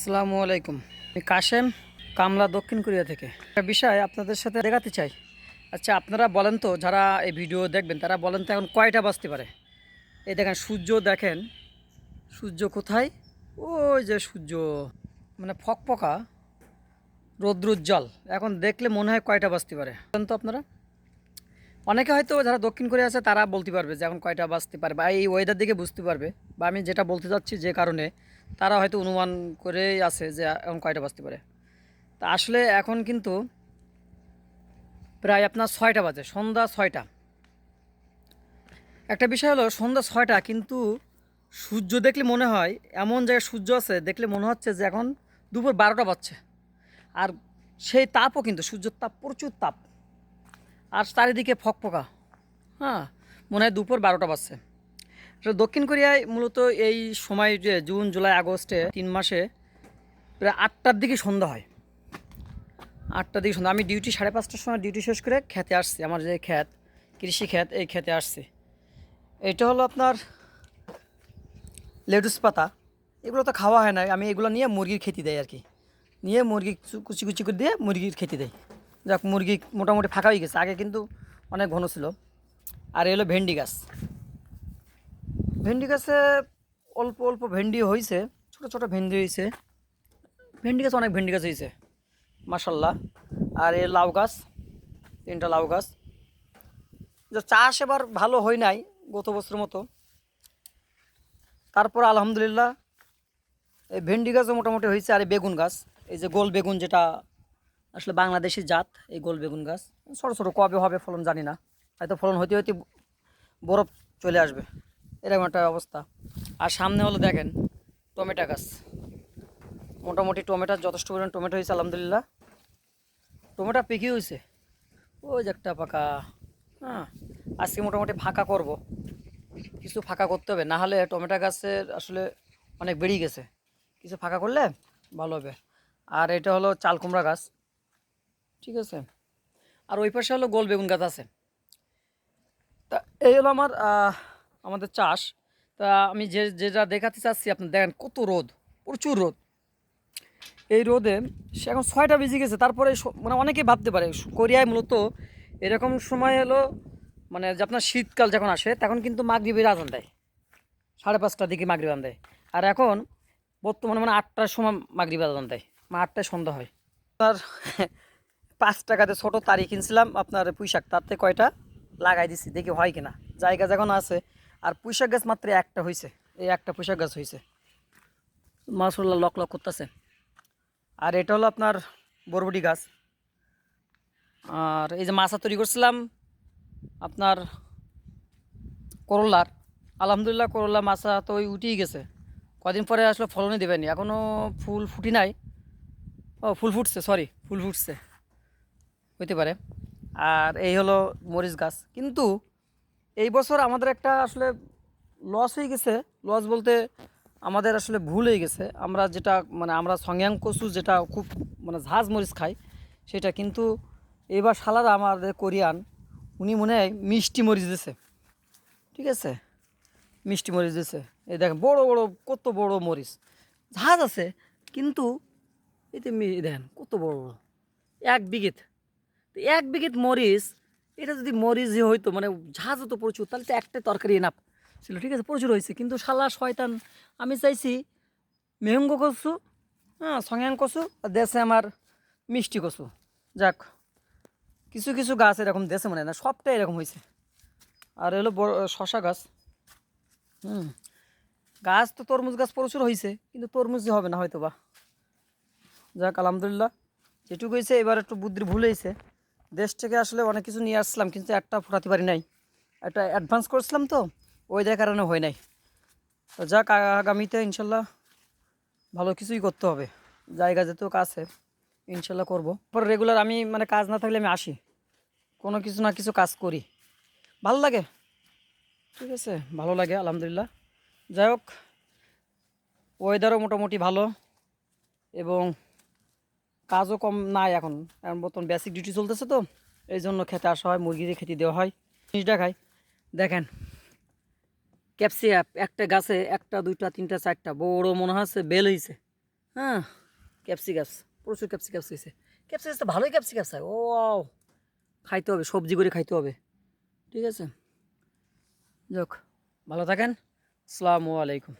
আসসালামু আলাইকুম। আমি কাশেম, কামলা, দক্ষিণ কোরিয়া থেকে একটা বিষয় আপনাদের সাথে দেখাতে চাই। আচ্ছা, আপনারা বলেন তো, যারা এই ভিডিও দেখবেন তারা বলেন তো এখন কয়টা বাজতে পারে? এই দেখেন সূর্য, দেখেন সূর্য কোথায়? ওই যে সূর্য, মানে ফকফকা রৌদ্রোজ্জ্বল। এখন দেখলে মনে হয় কয়টা বাজতে পারে বলেন তো আপনারা? অনেকে হয়তো যারা দক্ষিণ কোরিয়া আছে তারা বলতে পারবে যে এখন কয়টা বাজতে পারে, বা এই ওয়েদার দিকে বুঝতে পারবে, বা আমি যেটা বলতে চাচ্ছি যে কারণে তারা হয়তো অনুমান করেই আছে যে এখন কয়টা বাজতে পারে। তা আসলে এখন কিন্তু প্রায় আপনার 6টা বাজে, সন্ধ্যা 6টা। একটা বিষয় হলো সন্ধ্যা 6টা, কিন্তু সূর্য দেখলে মনে হয়, এমন জায়গায় সূর্য আছে দেখলে মনে হচ্ছে যে এখন দুপুর 12টা বাজছে। আর সেই তাপও কিন্তু সূর্যের তাপ, প্রচুর তাপ, আর চারিদিকে ফকফকা। হ্যাঁ, মনে হয় দুপুর 12টা বাজছে। আসলে দক্ষিণ কোরিয়ায় মূলত এই সময়, যে জুন জুলাই আগস্টে 3 মাসে প্রায় 8টার দিকে সন্ধ্যা হয়। 8টার দিকে সন্ধ্যা। আমি ডিউটি 5:30টার সময় ডিউটি শেষ করে খেতে আসছি, আমার যে ক্ষেত, কৃষি ক্ষেত, এই খেতে আসছি। এটা হলো আপনার লেটুস পাতা। এগুলো তো খাওয়া হয় না, আমি এগুলো নিয়ে মুরগির খেতে দেয় আর কি। নিয়ে মুরগি কুচি কুচি করে দিয়ে মুরগির খেতে দেয়। যাক, মুরগি মোটামুটি ফাঁকা হয়ে গেছে, আগে কিন্তু অনেক ঘন ছিল। আর এলো ভেন্ডি গাছ। ভেন্ডি গাছে অল্প অল্প ভেন্ডি হয়েছে, ছোটো ছোটো ভেন্ডি হয়েছে। ভেন্ডি গাছ, অনেক ভেন্ডি গাছ হয়েছে মাশাল্লাহ। আর এ লাউ গাছ, 3টা লাউ গাছ। যে চাষ এবার ভালো হয় নাই গত বছর মতো, তারপর আলহামদুলিল্লাহ এই ভেন্ডি গাছও মোটামুটি হয়েছে। আর এই বেগুন গাছ, এই যে গোল বেগুন, যেটা আসলে বাংলাদেশি জাত, এই গোল বেগুন গাছ ছোটো ছোটো, কবে হবে ফলন জানি না, হয়তো ফলন হইতে হইতে বরফ চলে আসবে, এরকম একটা অবস্থা। আর সামনে হলো দেখেন টমেটো গাছ। মোটামুটি টমেটো যথেষ্ট পরিমাণ টমেটো হয়েছে আলহামদুলিল্লাহ। টমেটো পেকে হয়েছে, ওই যে একটা পাকা। হ্যাঁ, আজকে মোটামুটি ফাঁকা করব, কিছু ফাঁকা করতে হবে, না হলে টমেটো গাছের আসলে অনেক বেড়ে গেছে, কিছু ফাঁকা করলে ভালো হবে। আর এটা হলো চাল কুমড়া গাছ, ঠিক আছে। আর ওই পাশে হলো গোল বেগুন গাছ আছে। তা এই হলো আমার আমাদের চাষ। তা আমি যেটা দেখাতে চাচ্ছি, আপনি দেখেন কত রোদ, প্রচুর রোদ। এই রোদে সে এখন 6টা বেজে গেছে, তারপরে মানে অনেকেই ভাবতে পারে কোরিয়ায় মূলত এরকম সময় হলো, মানে যে আপনার শীতকাল যখন আসে তখন কিন্তু মাগরিবের আজান দেয়, 5:30টার দিকে মাগরিব আজান দেয়। আর এখন বর্তমানে মানে 8টার সময় মাগরিব আজান দেয়, মানে 8টায় সন্ধ্যা হয়। আপনার 5 টাকাতে ছোটো তারি কিনছিলাম আপনার পুঁইশাক, তাতে কয়টা লাগাই দিছি, দেখি হয় কিনা, জায়গা যখন আছে। আর পুঁইশাক গাছ মাত্র একটা হয়েছে, এই একটা পুঁইশাক গাছ হয়েছে, মাশাআল্লাহ লক লক করতেছে। আর এটা হলো আপনার বরবটি গাছ। আর এই যে মাছা তৈরি করছিলাম আপনার করলার, আলহামদুলিল্লাহ করলা মাছা তো ওই উঠেই গেছে। কদিন পরে আসলে ফলনই দেবেনি, এখনও ফুল ফুটি নাই। ও ফুল ফুটছে, সরি, ফুল ফুটছে হইতে পারে। আর এই হলো মরিচ গাছ। কিন্তু এই বছর আমাদের একটা আসলে লস হয়ে গেছে। লস বলতে আমাদের আসলে ভুল হয়ে গেছে। আমরা যেটা, মানে আমরা সংয়াং কচু যেটা খুব মানে ঝাঁজ মরিচ খাই, সেটা কিন্তু এবার শালারা আমাদের কোরিয়ান, উনি মনে হয় মিষ্টি মরিচ দিছে, ঠিক আছে, মিষ্টি মরিচ দিছে। এই দেখেন বড় বড়, কত বড় মরিচ, ঝাঁজ আছে, কিন্তু এতে দেখেন কত বড় বড়, 1 বিঘেত। তো 1 বিঘেত মরিচ, এটা যদি মরিচ যে হইতো, মানে ঝাঁজ হতো প্রচুর, তাহলে তো একটা তরকারি এনাফ ছিল, ঠিক আছে, প্রচুর হয়েছে। কিন্তু শালা শয়তান, আমি চাইছি মেহঙ্গো কচু, হ্যাঁ সংয়াং কচু, আর দেশে আমার মিষ্টি কচু। যাক, কিছু কিছু গাছ এরকম দেশে মনে হয় না, সবটাই এরকম হয়েছে। আর হলো বড় শশা গাছ। হুম, গাছ তো তরমুজ গাছ প্রচুর হয়েছে, কিন্তু তরমুজই হবে না হয়তো বা। যাক আলহামদুলিল্লাহ, যেটুকু হয়েছে এবার একটু বুদ্ধির ভুল হয়েছে। দেশ থেকে আসলে অনেক কিছু নিয়ে আসলাম, কিন্তু একটা ফোটাতে পারি নাই, একটা অ্যাডভান্স করছিলাম তো, ওই দেখার কারণে হয় নাই। তো যাক, আগামীতে ইনশাল্লাহ ভালো কিছুই করতে হবে, জায়গা যেহেতু কাছে, ইনশাল্লাহ করবো। পর রেগুলার আমি মানে কাজ না থাকলে আমি আসি, কোনো কিছু না কিছু কাজ করি, ভালো লাগে, ঠিক আছে, ভালো লাগে আলহামদুলিল্লাহ। যাই হোক, ওয়েদারও মোটামুটি ভালো, এবং কাজও কম নাই এখন, এখন বর্তমান বেসিক ডিউটি চলতেছে তো, এই জন্য খেতে আসা হয়, মুরগিদের খেতে দেওয়া হয়, জিনিসটা খাই। দেখেন ক্যাপসিয়াপ, একটা গাছে 1টা 2টা 3টা 4টা বড় মনে হচ্ছে বেল হয়েছে। হ্যাঁ, ক্যাপসিকাস, প্রচুর ক্যাপসিকাস হয়েছে। ক্যাপসিকাস তো ভালোই ক্যাপসিকাস হয়। ও খাইতে হবে, সবজি করে খাইতে হবে। ঠিক আছে, যাক, ভালো থাকেন। আসসালামু আলাইকুম।